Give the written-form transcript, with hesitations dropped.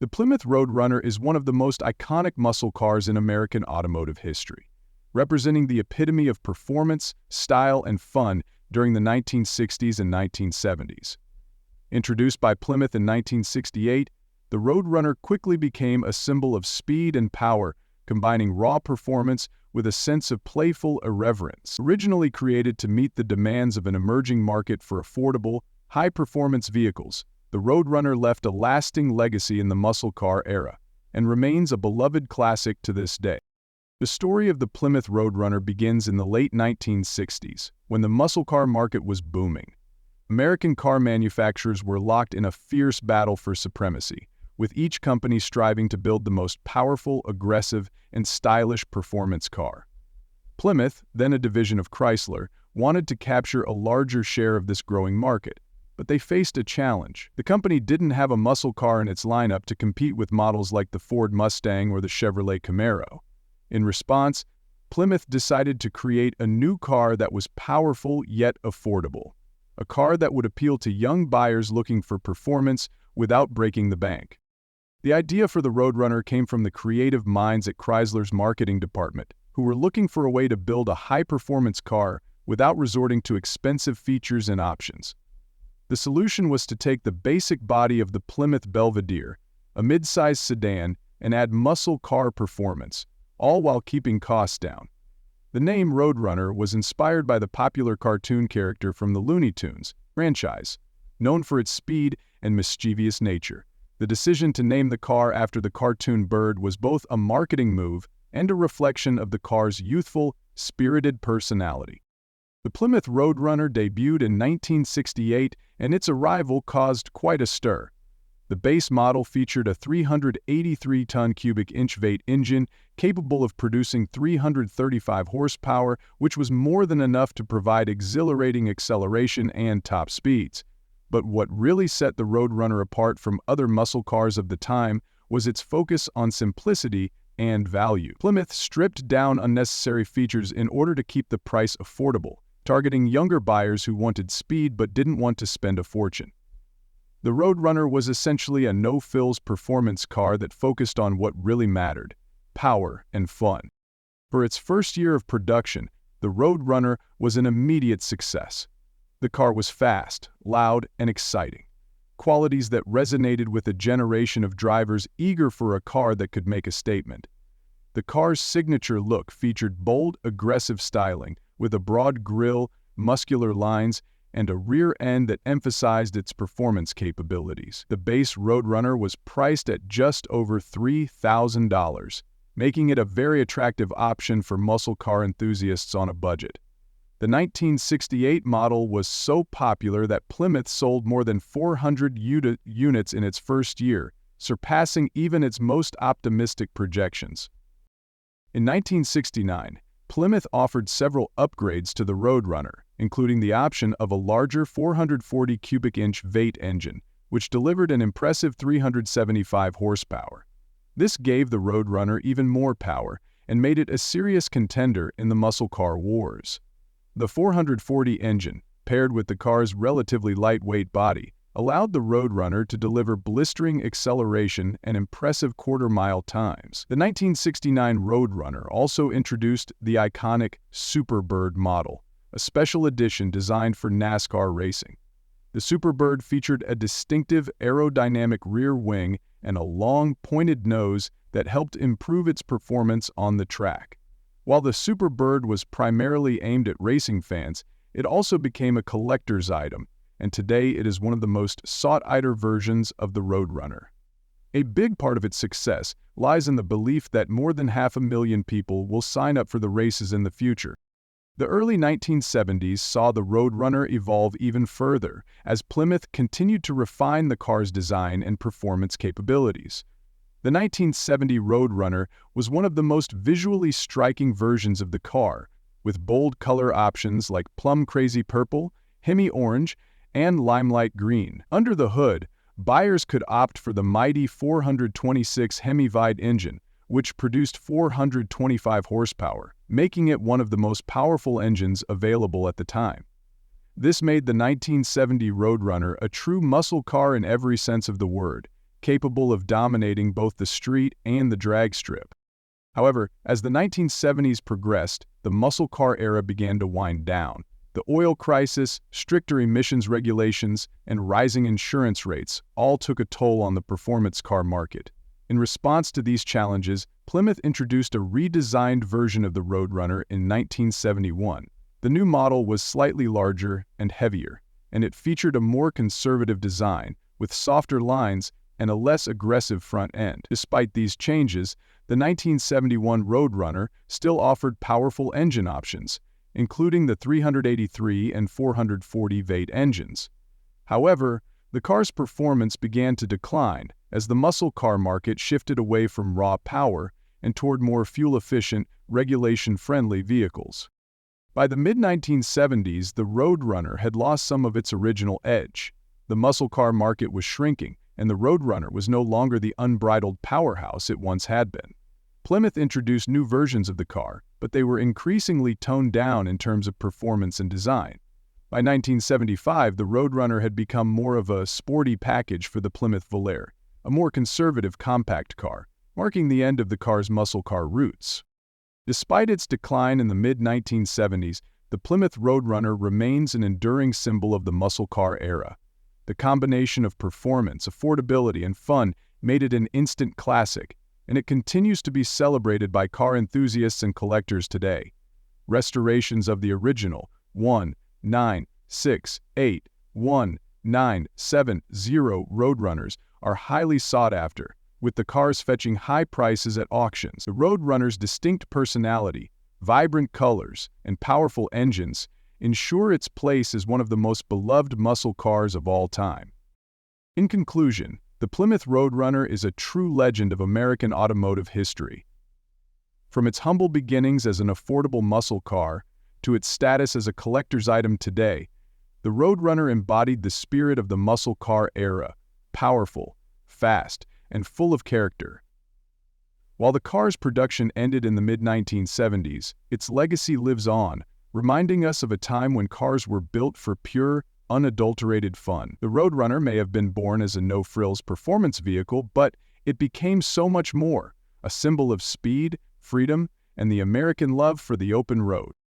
The Plymouth Road Runner is one of the most iconic muscle cars in American automotive history, representing the epitome of performance, style, and fun during the 1960s and 1970s. Introduced by Plymouth in 1968, the Road Runner quickly became a symbol of speed and power, combining raw performance with a sense of playful irreverence. Originally created to meet the demands of an emerging market for affordable, high-performance vehicles, the Road Runner left a lasting legacy in the muscle car era and remains a beloved classic to this day. The story of the Plymouth Road Runner begins in the late 1960s, when the muscle car market was booming. American car manufacturers were locked in a fierce battle for supremacy, with each company striving to build the most powerful, aggressive, and stylish performance car. Plymouth, then a division of Chrysler, wanted to capture a larger share of this growing market, but they faced a challenge. The company didn't have a muscle car in its lineup to compete with models like the Ford Mustang or the Chevrolet Camaro. In response, Plymouth decided to create a new car that was powerful yet affordable, a car that would appeal to young buyers looking for performance without breaking the bank. The idea for the Road Runner came from the creative minds at Chrysler's marketing department, who were looking for a way to build a high-performance car without resorting to expensive features and options. The solution was to take the basic body of the Plymouth Belvedere, a mid-size sedan, and add muscle car performance, all while keeping costs down. The name Road Runner was inspired by the popular cartoon character from the Looney Tunes franchise, known for its speed and mischievous nature. The decision to name the car after the cartoon bird was both a marketing move and a reflection of the car's youthful, spirited personality. The Plymouth Road Runner debuted in 1968, and its arrival caused quite a stir. The base model featured a 383-ton cubic-inch V8 engine capable of producing 335 horsepower, which was more than enough to provide exhilarating acceleration and top speeds. But what really set the Road Runner apart from other muscle cars of the time was its focus on simplicity and value. Plymouth stripped down unnecessary features in order to keep the price affordable, targeting younger buyers who wanted speed but didn't want to spend a fortune. The Road Runner was essentially a no-frills performance car that focused on what really mattered: power and fun. For its first year of production, the Road Runner was an immediate success. The car was fast, loud, and exciting, qualities that resonated with a generation of drivers eager for a car that could make a statement. The car's signature look featured bold, aggressive styling, with a broad grille, muscular lines, and a rear end that emphasized its performance capabilities. The base Road Runner was priced at just over $3,000, making it a very attractive option for muscle car enthusiasts on a budget. The 1968 model was so popular that Plymouth sold more than 400 units in its first year, surpassing even its most optimistic projections. In 1969, Plymouth offered several upgrades to the Road Runner, including the option of a larger 440 cubic-inch V8 engine, which delivered an impressive 375 horsepower. This gave the Road Runner even more power and made it a serious contender in the muscle car wars. The 440 engine, paired with the car's relatively lightweight body, allowed the Road Runner to deliver blistering acceleration and impressive quarter-mile times. The 1969 Road Runner also introduced the iconic Superbird model, a special edition designed for NASCAR racing. The Superbird featured a distinctive aerodynamic rear wing and a long, pointed nose that helped improve its performance on the track. While the Superbird was primarily aimed at racing fans, it also became a collector's item, and today it is one of the most sought-after versions of the Road Runner. A big part of its success lies in the belief that more than 500,000 people will sign up for the races in the future. The early 1970s saw the Road Runner evolve even further as Plymouth continued to refine the car's design and performance capabilities. The 1970 Road Runner was one of the most visually striking versions of the car, with bold color options like plum crazy purple, Hemi orange, and limelight green. Under the hood, buyers could opt for the mighty 426 Hemi V8 engine, which produced 425 horsepower, making it one of the most powerful engines available at the time. This made the 1970 Road Runner a true muscle car in every sense of the word, capable of dominating both the street and the drag strip. However, as the 1970s progressed, the muscle car era began to wind down. The oil crisis, stricter emissions regulations, and rising insurance rates all took a toll on the performance car market. In response to these challenges, Plymouth introduced a redesigned version of the Road Runner in 1971. The new model was slightly larger and heavier, and it featured a more conservative design, with softer lines and a less aggressive front end. Despite these changes, the 1971 Road Runner still offered powerful engine options, including the 383 and 440 V8 engines. However, the car's performance began to decline as the muscle car market shifted away from raw power and toward more fuel-efficient, regulation-friendly vehicles. By the mid-1970s, the Road Runner had lost some of its original edge. The muscle car market was shrinking, and the Road Runner was no longer the unbridled powerhouse it once had been. Plymouth introduced new versions of the car, but they were increasingly toned down in terms of performance and design. By 1975, the Road Runner had become more of a sporty package for the Plymouth Volare, a more conservative compact car, marking the end of the car's muscle car roots. Despite its decline in the mid-1970s, the Plymouth Road Runner remains an enduring symbol of the muscle car era. The combination of performance, affordability, and fun made it an instant classic, and it continues to be celebrated by car enthusiasts and collectors today. Restorations of the original 1970 Road Runners are highly sought after, with the cars fetching high prices at auctions. The Road Runner's distinct personality, vibrant colors, and powerful engines ensure its place as one of the most beloved muscle cars of all time. In conclusion, the Plymouth Road Runner is a true legend of American automotive history. From its humble beginnings as an affordable muscle car to its status as a collector's item today, the Road Runner embodied the spirit of the muscle car era, powerful, fast, and full of character. While the car's production ended in the mid-1970s, its legacy lives on, reminding us of a time when cars were built for pure, unadulterated fun. The Road Runner may have been born as a no-frills performance vehicle, but it became so much more, a symbol of speed, freedom, and the American love for the open road.